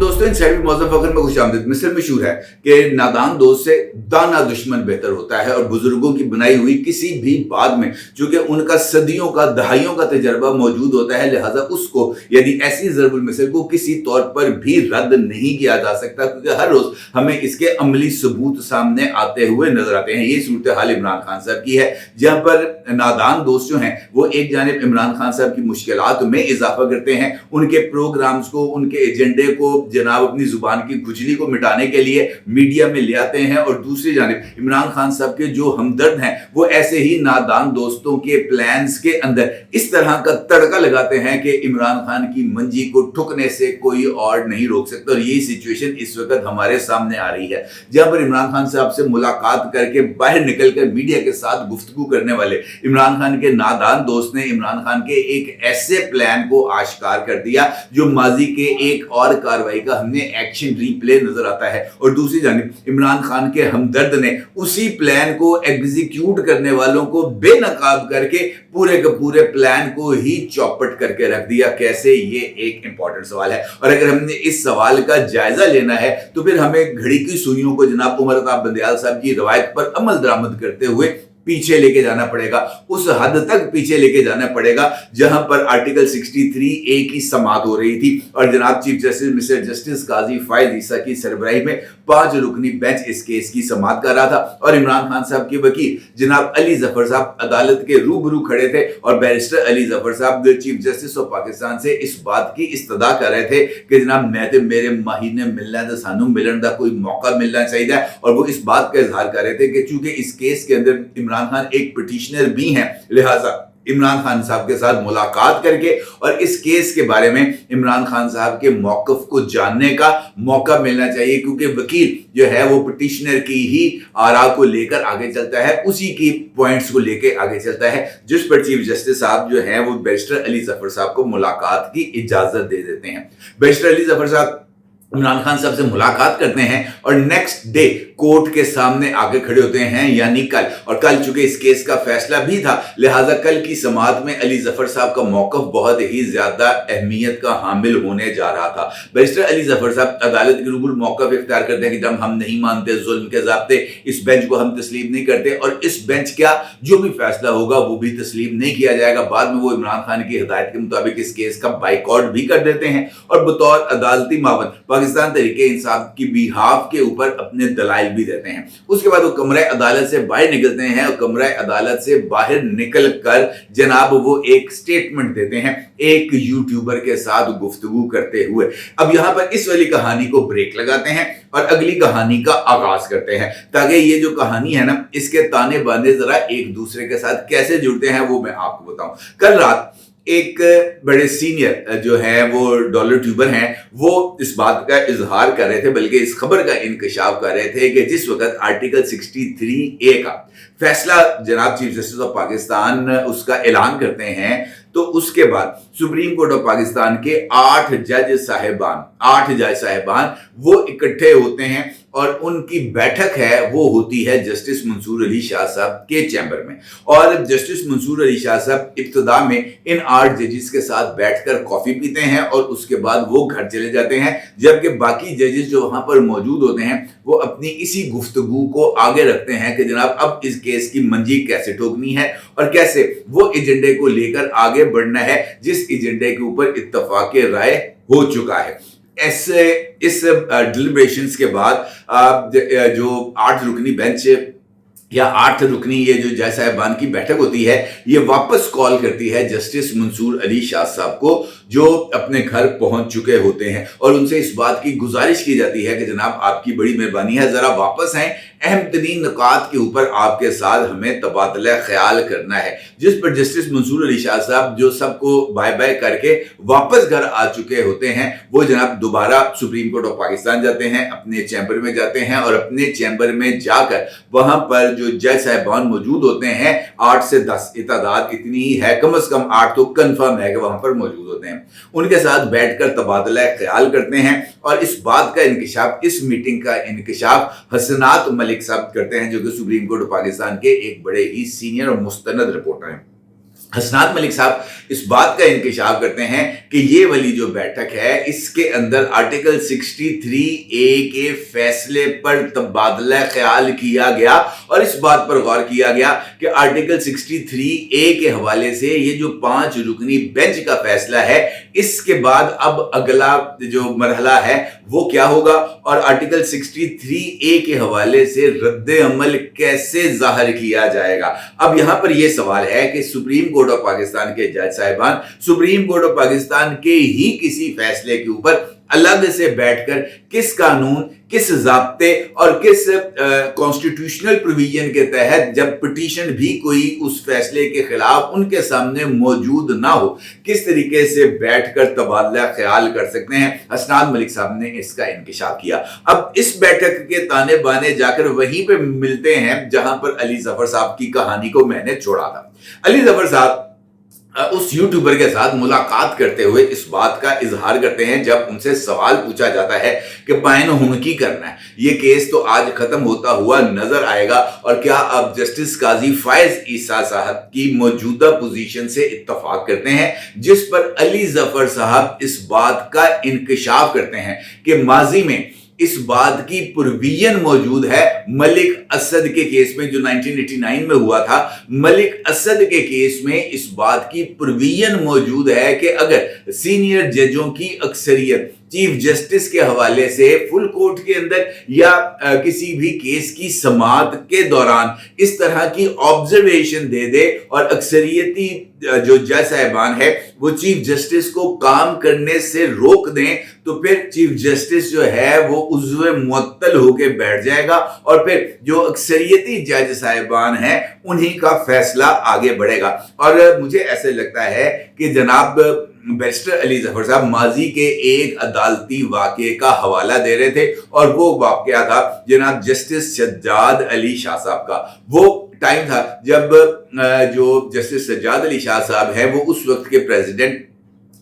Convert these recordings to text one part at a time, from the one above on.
दोस्तों, inside with मौज़फ़ Fakhar में खुशामदीद। मिस्र मशहूर है कि नादान दोस्त से दाना दुश्मन बेहतर होता है और बुजुर्गों की बनाई हुई किसी भी बात में चूंकि उनका सदियों का दहाइयों का तजर्बा मौजूद होता है, लिहाजा उसको यदि ऐसी ज़रबुल मिसल को किसी तौर पर भी रद्द नहीं किया जा सकता, क्योंकि हर रोज हमें इसके अमली सबूत सामने आते हुए नजर आते हैं। ये सूरत हाल इमरान खान साहब की है, जहां पर नादान दोस्त जो हैं वो एक जानिब इमरान खान साहब की मुश्किलात में इजाफा करते हैं, उनके प्रोग्राम्स को, उनके एजेंडे को जनाब अपनी जुबान की खुजली को मिटाने के लिए मीडिया में ले आते हैं, और दूसरी जानिब इमरान खान साहब के जो हमदर्द हैं वो ऐसे ही नादान दोस्तों के प्लान्स के अंदर इस तरह का तड़का लगाते हैं कि इमरान खान की मंजी को ठुकने से कोई और नहीं रोक सकता। और यही सिचुएशन इस वक्त हमारे सामने आ रही है, जहां पर इमरान खान साहब से मुलाकात करके बाहर निकलकर मीडिया के साथ गुफ्तगू करने वाले इमरान खान के नादान दोस्त ने इमरान खान के एक ऐसे प्लान को आश्कार कर दिया जो माजी के एक और कार्रवाई का हमें एक्शन रिप्ले नजर आता है, और दूसरी जानिब इमरान खान के हमदर्द ने उसी प्लान को एग्जीक्यूट करने वालों को बेनकाब करके पूरे के पूरे प्लान को ही चौपट करके रख दिया। कैसे? ये एक इंपॉर्टेंट सवाल है, और अगर हमने इस सवाल का जायजा लेना है तो फिर हमें घड़ी की सुइयों को जनाब उमर अताब बंदयाल साहब की रवायत पर अमल दरामद करते हुए पीछे लेके जाना पड़ेगा, उस हद तक पीछे लेके जाना पड़ेगा जहां पर आर्टिकल 63A की समाअत हो रही थी, और जनाब चीफ जस्टिस मिस्टर जस्टिस काजी फायद ईसा की सरबराही में 5 रुकनी बेंच इस केस की समाअत कर रहा था, और इमरान खान साहब के वकील जनाब अली जफर साहब अदालत के रूबरू खड़े थे, और बैरिस्टर अली जफर साहब चीफ जस्टिस ऑफ पाकिस्तान से इस बात की इस्तदा कर रहे थे कि जनाब मैं तो मेरे माही ने मिलना है, सानू मिलन का कोई मौका मिलना चाहिए, और वो इस बात का इजहार कर रहे थे कि चूंकि इस केस के अंदर इमरान खान एक पिटिशनर भी हैं, लिहाजा इमरान खान साहब के साथ मुलाकात करके और इस केस के बारे में इमरान खान साहब के मौक़िफ़ को जानने का मौका मिलना चाहिए, क्योंकि वकील जो है वो पिटिशनर की ही आरा को लेकर आगे चलता है, उसी की पॉइंट्स को लेकर आगे चलता है, जिस पर चीफ जस्टिस साहब जो है वो बैरिस्टर अली जफर साहब को मुलाकात की इजाजत दे देते हैं। बैरिस्टर अली जफर साहब इमरान खान साहब से मुलाकात करते हैं और नेक्स्ट डे कोर्ट के सामने आगे खड़े होते हैं, यानी कल, और कल चूंकि इस केस का फैसला भी था, लिहाजा कल की समाअत में अली जफर साहब का मौक़िफ़ बहुत ही ज्यादा अहमियत का हामिल होने जा रहा था। बैरिस्टर अली जफर साहब अदालत के रूबरू मौक़िफ़ इख्तियार करते हैं कि जब हम नहीं मानते जुल्म के ज़ाब्ते, इस बेंच को हम तस्लीम नहीं करते, और इस बेंच क्या जो भी फैसला होगा वो भी तस्लीम नहीं किया जाएगा। बाद में वो इमरान खान की हिदायत के मुताबिक इस केस का बाइकआउट भी कर देते हैं, और बतौर अदालती मावन पाकिस्तान तहरीके इंसाफ की बिहाफ के ऊपर अपने दलाइल भी देते हैं। उसके बाद वो कमरे अदालत से बाहर निकलते हैं, और कमरे अदालत से बाहर निकल कर जनाब वो एक स्टेटमेंट देते हैं एक यूट्यूबर के साथ गुफ्तगू करते हुए। अब यहां पर इस वाली कहानी को ब्रेक लगाते हैं और अगली कहानी का आगाज करते हैं, ताकि ये जो कहानी है ना, इसके ताने बाने जरा एक दूसरे के साथ कैसे जुड़ते हैं वो मैं आपको बताऊं। कल रात एक बड़े सीनियर जो है वो डॉलर ट्यूबर हैं, वो इस बात का इजहार कर रहे थे, बल्कि इस खबर का इंकशाफ कर रहे थे कि जिस वक्त आर्टिकल 63A का फैसला जनाब चीफ जस्टिस ऑफ पाकिस्तान उसका ऐलान करते हैं, तो उसके बाद सुप्रीम कोर्ट ऑफ पाकिस्तान के 8 जज साहिबान वो इकट्ठे होते हैं, और उनकी बैठक है वो होती है जस्टिस मंसूर अली शाह साहब के चैम्बर में, और जस्टिस मंसूर अली शाह साहब इब्तिदा में इन 8 जजेस के साथ बैठकर कॉफी पीते हैं, और उसके बाद वो घर चले जाते हैं, जबकि बाकी जजेस जो वहां पर मौजूद होते हैं वो अपनी इसी गुफ्तगू को आगे रखते हैं कि जनाब अब इस केस की मंजी कैसे ठोकनी है और कैसे वो एजेंडे को लेकर आगे बढ़ना है जिस एजेंडे के ऊपर इत्तफाक राय हो चुका है। ऐसे इस डिलिब्रेशंस के बाद जो 8 रुकनी बेंच या 8 रुकनी ये जो जज साहिबान की बैठक होती है, ये वापस कॉल करती है जस्टिस मंसूर अली शाह साहब को, जो अपने घर पहुंच चुके होते हैं, और उनसे इस बात की गुजारिश की जाती है कि जनाब आपकी बड़ी मेहरबानी है, जरा वापस आएं, अहम तरीन नुकात के ऊपर आपके साथ हमें तबादला ख्याल करना है। जिस पर जस्टिस मंसूर अली शाह साहब जो सबको बाय बाय करके वापस घर आ चुके होते हैं, वो जनाब दोबारा सुप्रीम कोर्ट ऑफ पाकिस्तान जाते हैं, अपने चैम्बर में जाते हैं, और अपने चैम्बर में जाकर वहां पर जो जज साहिबान मौजूद होते हैं 8 से 10 तादाद इतनी ही है, कम से कम 8 तो कंफर्म है कि वहां पर मौजूद होते हैं, उनके साथ बैठकर तबादला ख्याल करते हैं, और इस बात का इंकशाफ, इस मीटिंग का इंकशाफ हसनात मलिक साहब करते हैं, जो कि सुप्रीम कोर्ट ऑफ पाकिस्तान के एक बड़े ही सीनियर और मुस्तनद रिपोर्टर हैं। हसनात मलिक साहब इस बात का इंकशाफ करते हैं कि ये वाली जो बैठक है इसके अंदर आर्टिकल 63A के फैसले पर तबादला ख्याल किया गया और इस बात पर गौर किया गया कि आर्टिकल 63A के हवाले से ये जो 5 रुकनी बेंच का फैसला है इसके बाद अब अगला जो मरहला है वो क्या होगा और आर्टिकल 63A के हवाले से रद्द अमल कैसे जाहिर किया जाएगा। अब यहां पर यह सवाल है कि सुप्रीम कोर्ट ऑफ पाकिस्तान के जज साहिबान सुप्रीम कोर्ट ऑफ पाकिस्तान के ही किसी फैसले के ऊपर अलग से बैठकर किस कानून, किस ज़ाब्ते और किस कॉन्स्टिट्यूशनल प्रोविजन के तहत जब पिटीशन भी कोई उस फैसले के खिलाफ उनके सामने मौजूद ना हो, किस तरीके से बैठकर तबादला ख्याल कर सकते हैं। हसनात मलिक साहब ने इसका इंकशाफ किया। अब इस बैठक के ताने बाने जाकर वहीं पे मिलते हैं जहां पर अली जफर साहब की कहानी को मैंने छोड़ा था। अली जफर साहब उस यूट्यूबर के साथ मुलाकात करते हुए इस बात का इजहार करते हैं जब उनसे सवाल पूछा जाता है कि बायन हुनकी करना है, ये केस तो आज खत्म होता हुआ नजर आएगा और क्या आप जस्टिस काजी फायज ईसा साहब की मौजूदा पोजीशन से इत्तफाक करते हैं, जिस पर अली जफर साहब इस बात का इंकशाफ करते हैं कि माजी में इस बात की प्रोविजन मौजूद है मलिक असद के केस में जो 1989 में हुआ था। मलिक असद के केस में इस बात की प्रोविजन मौजूद है कि अगर सीनियर जजों की अक्सरियत चीफ जस्टिस के हवाले से फुल कोर्ट के अंदर या किसी भी केस की समाअत के दौरान इस तरह की ऑब्जर्वेशन दे दे और अक्सरियती जो जज साहिबान है वो चीफ जस्टिस को काम करने से रोक दें तो फिर चीफ जस्टिस जो है वो उज़्व मुअत्तल होके बैठ जाएगा और फिर जो अक्सरियती जज साहिबान हैं उन्हीं का फैसला आगे बढ़ेगा। और मुझे ऐसे लगता है कि जनाब बैरिस्टर अली जफर साहब माजी के एक अदालती वाक़े का हवाला दे रहे थे और वो वाक़या था जनाब जस्टिस सज्जाद अली शाह साहब का। वो टाइम था जब जो जस्टिस सज्जाद अली शाह साहब हैं वो उस वक्त के प्रेसिडेंट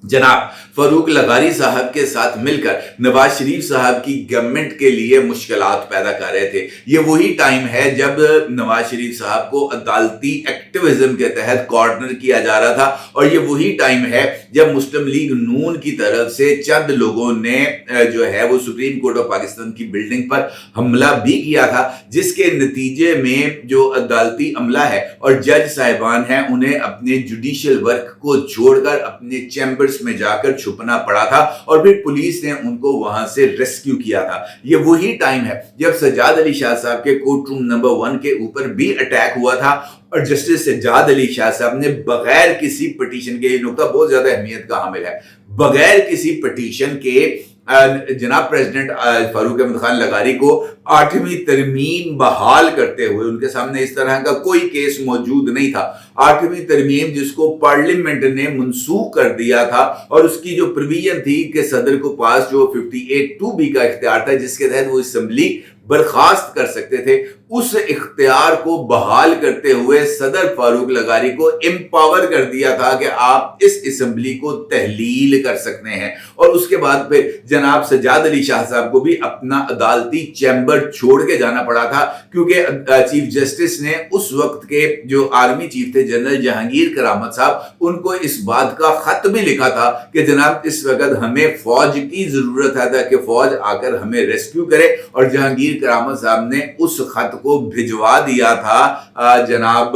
जनाब फरूक लगारी साहब के साथ मिलकर नवाज शरीफ साहब की गवर्नमेंट के लिए मुश्किलात पैदा कर रहे थे। ये वही टाइम है जब नवाज शरीफ साहब को अदालती एक्टिविज्म के तहत कॉर्नर किया जा रहा था और ये वही टाइम है जब मुस्लिम लीग नून की तरफ से चंद लोगों ने जो है वो सुप्रीम कोर्ट ऑफ पाकिस्तान की बिल्डिंग पर हमला भी किया था, जिसके नतीजे में जो अदालती अमला है और जज साहिबान हैं उन्हें अपने जुडिशियल वर्क को छोड़कर अपने चैम्बर्स में जाकर छुपना पड़ा था और फिर पुलिस ने उनको वहां से रेस्क्यू किया था। ये वही टाइम है जब सज्जाद अली शाह साहब के कोर्ट रूम नंबर 1 के ऊपर भी अटैक हुआ था और जस्टिस सज्जाद अली शाह साहब ने बगैर किसी पिटीशन के, ये नुकता बहुत ज्यादा अहमियत का हामिल है, बगैर किसी पिटीशन के जनाब प्रेसिडेंट फारूक अहमद खान लगारी को 8वीं तरमीम बहाल करते हुए, उनके सामने इस तरह का कोई केस मौजूद नहीं था, 8वीं तरमीम जिसको पार्लियामेंट ने मनसूख कर दिया था और उसकी जो प्रोविजन थी कि सदर को पास जो 58(2)B का इख्तियार था जिसके तहत वो असेंबली बर्खास्त कर सकते थे, उस इख्तियार को बहाल करते हुए सदर फारूक लगारी को एम्पावर कर दिया था कि आप इस असेंबली को तहलील कर सकते हैं। और उसके बाद फिर जनाब सज्जाद अली शाह साहब को भी अपना अदालती चैम्बर छोड़ के जाना पड़ा था क्योंकि चीफ जस्टिस ने उस वक्त के जो आर्मी चीफ थे जनरल जहांगीर करामत साहब, उनको इस बात का खत भी लिखा था कि जनाब इस वक्त हमें फौज की जरूरत है ताकि फौज आकर हमें रेस्क्यू करे और जहांगीर करामत साहब ने उस खत को भिजवा दिया था जनाब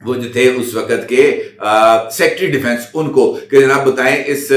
वो जो थे उस वक्त के सेक्रेटरी डिफेंस उनको कि जनाब बताएं इस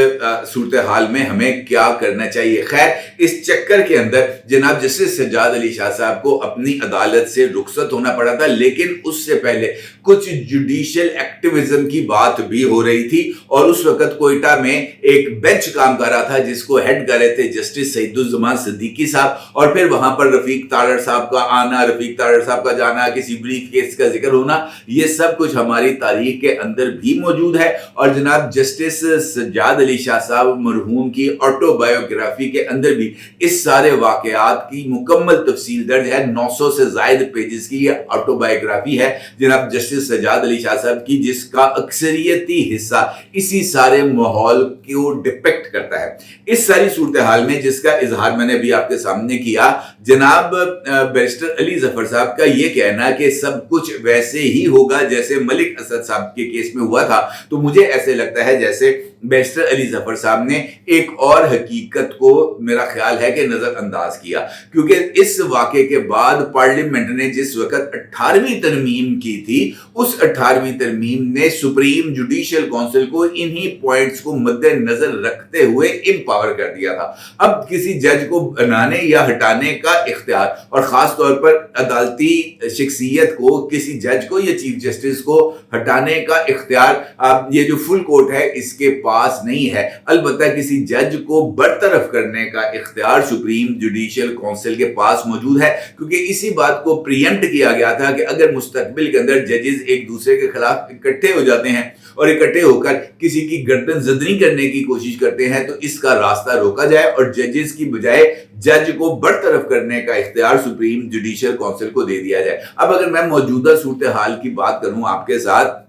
सूरत हाल में हमें क्या करना चाहिए। खैर इस चक्कर के अंदर जनाब जस्टिस सज्जाद अली शाह साहब को अपनी अदालत से रुखसत होना पड़ा था, लेकिन उससे पहले कुछ जुडिशियल एक्टिविज्म की बात भी हो रही थी और उस वक्त कोयटा में एक बेंच काम कर रहा था जिसको हेड कर रहे थे जस्टिस सईदुज्जमान सिद्दीकी साहब और फिर वहां पर रफीक तारड़ साहब का आना, रफीक तारड़ साहब का जाना, किसी ब्रीफ केस का जिक्र होना, ये सब कुछ हमारी तारीख के अंदर भी मौजूद है। और जनाब जस्टिस सज्जाद अली शाह साहब मरहूम की ऑटोबायोग्राफी के अंदर भी इस सारे वाकयात की मुकम्मल तफसील दर्ज है। 900 से ज्यादा पेजेस की ये ऑटोबायोग्राफी है जनाब जस्टिस सज्जाद अली शाह साहब की, जिसका अक्सरियती हिस्सा इसी सारे माहौल को डिपेक्ट करता है। इस सारी सूरत हाल में जिसका इजहार मैंने भी आपके सामने किया, जनाब बैरिस्टर अली जफर साहब का ये कहना कि सब कुछ वैसे ही होगा जैसे जैसे मलिक असद साहब के केस में हुआ था, तो मुझे ऐसे लगता है जैसे बैरिस्टर अली जफर साहब ने एक और हकीकत को मेरा ख्याल है कि नजरअंदाज किया, क्योंकि इस वाक़े के बाद पार्लियामेंट ने जिस वक्त 18वीं तरमीम की थी, उस 18वीं तरमीम ने सुप्रीम जुडिशियल काउंसिल को इन्हीं पॉइंट्स को मद्देनजर रखते हुए इम्पावर कर दिया था। अब किसी जज को बनाने या हटाने का इख्तियार, और खास तौर पर अदालती शख्सियत को, किसी जज को या चीफ जस्टिस को हटाने का इख्तियार ये जो फुल कोर्ट है इसके पास नहीं है। अलबत्ता किसी जज को बरतरफ करने का इख्तियार सुप्रीम जुडिशियल काउंसिल के पास मौजूद है, क्योंकि इसी बात को प्रीएम्प्ट किया गया था कि अगर मुस्तकबिल के अंदर जजेस एक दूसरे के खिलाफ इकट्ठे हो जाते हैं और इकट्ठे होकर किसी की गर्दन जदनी करने की कोशिश करते हैं, तो इसका रास्ता रोका जाए और जजेस की बजाय जज को बरतरफ करने का इख्तियार सुप्रीम जुडिशियल काउंसिल को दे दिया जाए। अब अगर मैं मौजूदा सूरत हाल की बात करूं आपके साथ,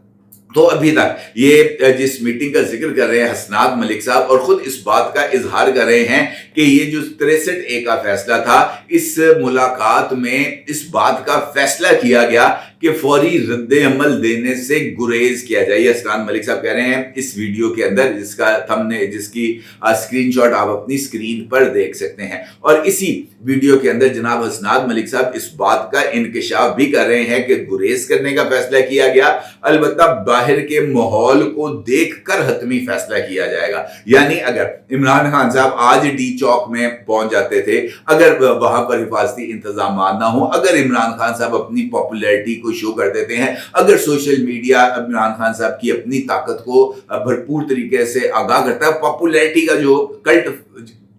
तो अभी तक ये जिस मीटिंग का जिक्र कर रहे हैं हसनात मलिक साहब, और खुद इस बात का इजहार कर रहे हैं कि ये जो 63A का फैसला था, इस मुलाकात में इस बात का फैसला किया गया कि फौरी रद्द अमल देने से गुरेज किया जाए। हसनात मलिक साहब कह रहे हैं इस वीडियो के अंदर, जिसकी स्क्रीनशॉट आप अपनी स्क्रीन पर देख सकते हैं। और इसी वीडियो के अंदर जनाब हसनात मलिक साहब इस बात का इंकशाफ भी कर रहे हैं कि गुरेज करने का फैसला किया गया, अलबत्ता बाहर के माहौल को देखकर हतमी फैसला किया जाएगा। यानी अगर इमरान खान साहब आज डी चौक में पहुंच जाते थे, अगर वहां पर हिफाजती इंतजाम ना हो, अगर इमरान खान साहब अपनी पॉपुलैरिटी को शो कर देते हैं, अगर सोशल मीडिया इमरान खान साहब की अपनी ताकत को भरपूर तरीके से आगाह करता है, पॉपुलैरिटी का जो कल्ट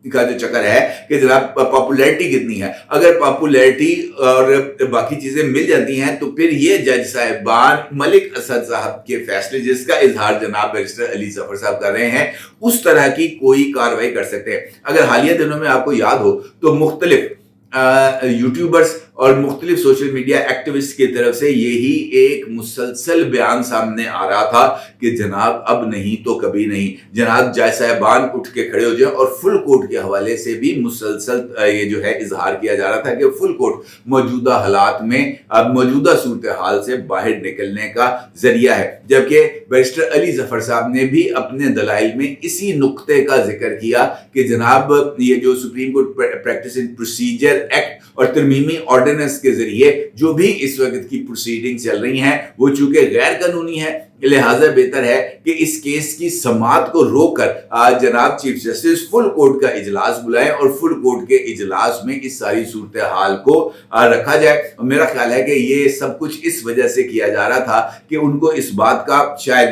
का जो चक्कर है कि जनाब पॉपुलैरिटी कितनी है, अगर पॉपुलैरिटी और बाकी चीजें मिल जाती हैं, तो फिर ये जज साहिबान मलिक असद साहब के फैसले, जिसका इजहार जनाब बैरिस्टर अली जफर साहब कर रहे हैं, उस तरह की कोई कार्रवाई कर सकते हैं। अगर हालिया दिनों में आपको याद हो तो मुख्तलिफ यूट्यूबर्स और मुख्तलिफ सोशल मीडिया एक्टिविस्ट की तरफ से यही एक मुसलसल बयान सामने आ रहा था कि जनाब अब नहीं तो कभी नहीं, जनाब जज साहिबान उठ के खड़े हो जाए। और फुल कोर्ट के हवाले से भी मुसलसल ये जो है इजहार किया जा रहा था कि फुल कोर्ट मौजूदा हालात में, मौजूदा सूरत हाल से बाहर निकलने का जरिया है। जबकि बैरिस्टर अली जफर साहब ने भी अपने दलाइल में इसी नुक्ते का जिक्र किया कि जनाब ये जो supreme court practice in procedure act और तरमीमी ऑर्डिनेंस के जरिए जो भी इस वक्त की प्रोसीडिंग चल रही हैं, वो चूंकि गैर कानूनी है, लिहाजा बेहतर है कि इस केस की समाअत को रोककर जनाब चीफ जस्टिस फुल कोर्ट का इजलास बुलाएं और फुल कोर्ट के इजलास में इस सारी सूरत हाल को रखा जाए। और मेरा ख्याल है कि ये सब कुछ इस वजह से किया जा रहा था कि उनको इस बात का शायद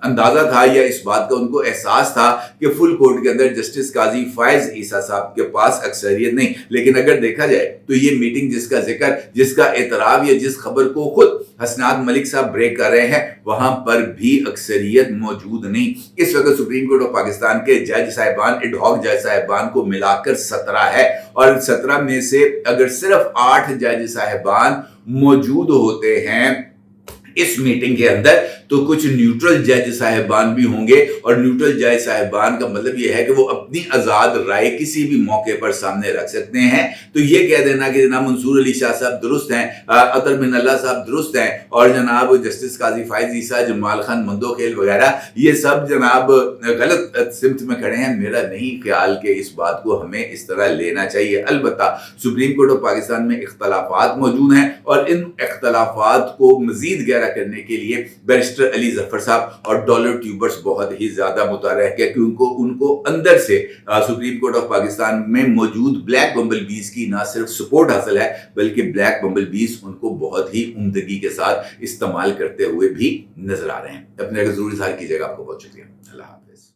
अंदाजा था या इस बात का उनको एहसास था कि फुल कोर्ट के अंदर जस्टिस काजी फायज ईसा साहब के पास अक्सरियत नहीं। लेकिन अगर देखा जाए तो ये मीटिंग जिसका जिक्र, जिसका एतराब या जिस खबर को खुद हसनात मलिक साहब ब्रेक कर रहे हैं, वहां पर भी अक्सरियत मौजूद नहीं। इस वक्त सुप्रीम कोर्ट ऑफ पाकिस्तान के जज साहिबान, एडहॉक जज साहिबान को मिलाकर 17 है, और 17 में से अगर सिर्फ 8 जज साहिबान मौजूद होते हैं इस मीटिंग के अंदर, तो कुछ न्यूट्रल जज साहिबान भी होंगे। और न्यूट्रल जज साहिबान का मतलब यह है कि वो अपनी आजाद राय किसी भी मौके पर सामने रख सकते हैं। तो ये कह देना कि जनाब मंसूर अली शाह साहब दुरुस्त हैं, अतर बिन अल्लाह साहब दुरुस्त हैं, और जनाब जस्टिस काजी फायज ईसा, जमाल खान मंदोखेल वगैरह ये सब जनाब गलत सिमत में खड़े हैं, मेरा नहीं ख्याल कि इस बात को हमें इस तरह लेना चाहिए। अलबत्ता सुप्रीम कोर्ट ऑफ पाकिस्तान में इख्तलाफात मौजूद हैं, और इन इख्तलाफात को मजीद गहरा करने के लिए बैरिस्टर अली जफर साहब और डॉलर ट्यूबर्स बहुत ही ज्यादा मुतहर्रिक है, क्योंकि उनको अंदर से सुप्रीम कोर्ट ऑफ पाकिस्तान में मौजूद ब्लैक बम्बल बीज की ना सिर्फ सपोर्ट हासिल है, बल्कि ब्लैक बम्बल बीज उनको बहुत ही उम्दगी के साथ इस्तेमाल करते हुए भी नजर आ रहे हैं। अपने जरूर इज़हार कीजिएगा। आपको बहुत शुक्रिया। अल्लाह हाफ़िज़।